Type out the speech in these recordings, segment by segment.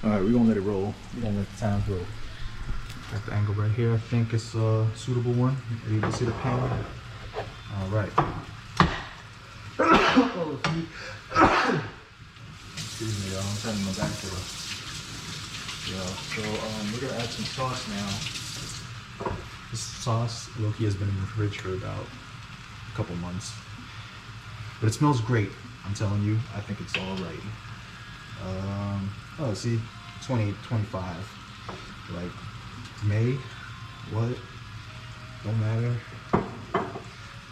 All right, we're gonna let it roll. We're gonna let the time roll. Got the angle right here. I think it's a suitable one. You can see the pan. All right. Excuse me, y'all. I'm turning my back to it. Yeah. So we're gonna add some sauce now. This sauce, low-key, has been in the fridge for about a couple months, but it smells great. I'm telling you, I think it's all right. Oh, see, 2025. Like May, what? Don't matter.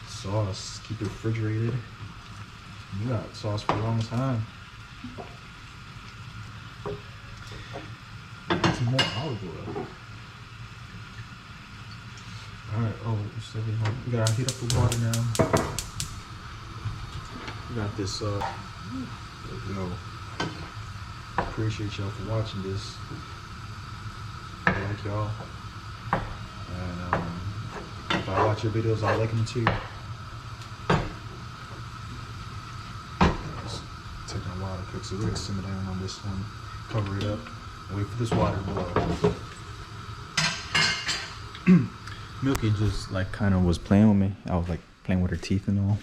Sauce, keep it refrigerated. You got sauce for a long time. Some more olive oil. Alright, so we gotta heat up the water now. We got this, appreciate y'all for watching this. I like y'all. And if I watch your videos, I like them too. It's taking a while to cook, so we're gonna simmer down on this one, cover it up, and wait for this water to boil. Milky just like kind of was playing with me. I was like playing with her teeth and all.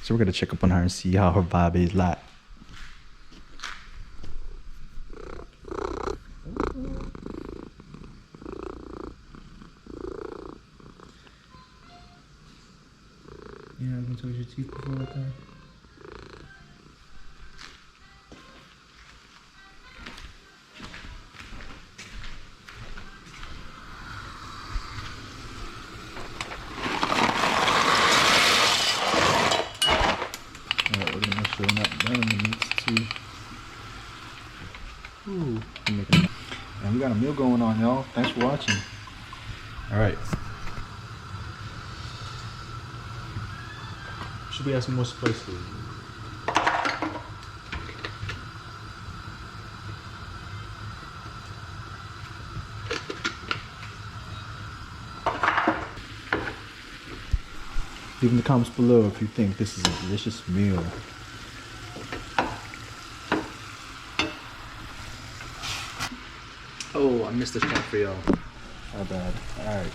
So we're gonna check up on her and see how her vibe is like. You haven't touched your teeth before like that? Alright, we're gonna make sure we're not burning the meats too. Ooh, I'm making it. And we got a meal going on, y'all. Thanks for watching. Alright. Should we add some more spice to it? Leave in the comments below if you think this is a delicious meal. Oh, I missed this part for y'all. My bad. Alright.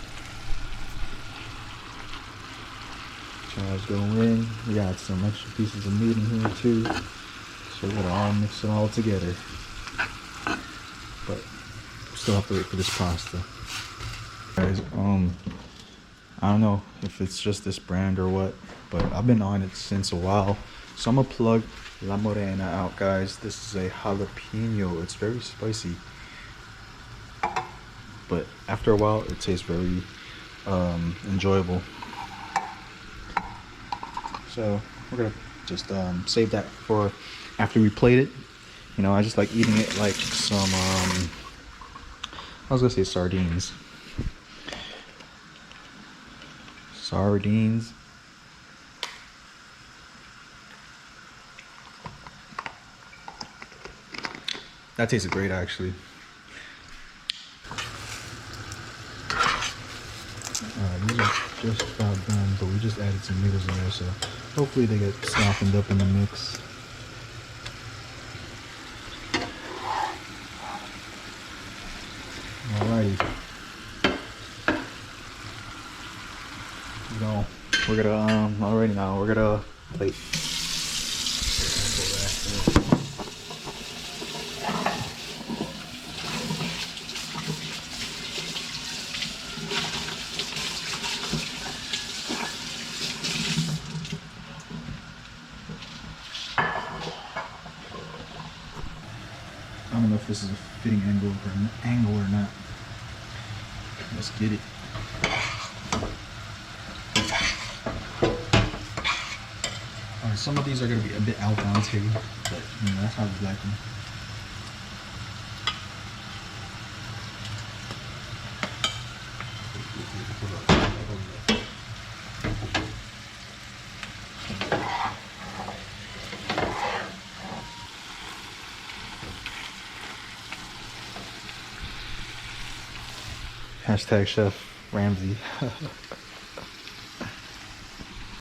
Char's going in. We got some extra pieces of meat in here too. So we're gonna all mix it all together. But still have to wait for this pasta. Guys, I don't know if it's just this brand or what, but I've been on it since a while. So I'm gonna plug La Morena out, guys. This is a jalapeno. It's very spicy, but after a while it tastes very enjoyable. So we're gonna just save that for after we plate it. You know, I just like eating it like some I was gonna say sardines. Sardines. That tasted great, actually. These are just about done, but we just added some noodles in there, so hopefully they get softened up in the mix. Alrighty. We're gonna already now we're gonna plate. I don't know if this is a fitting angle or not. Let's get it. Alright, some of these are gonna be a bit al dente, but you know, that's how we like them. Hashtag Chef Ramsay.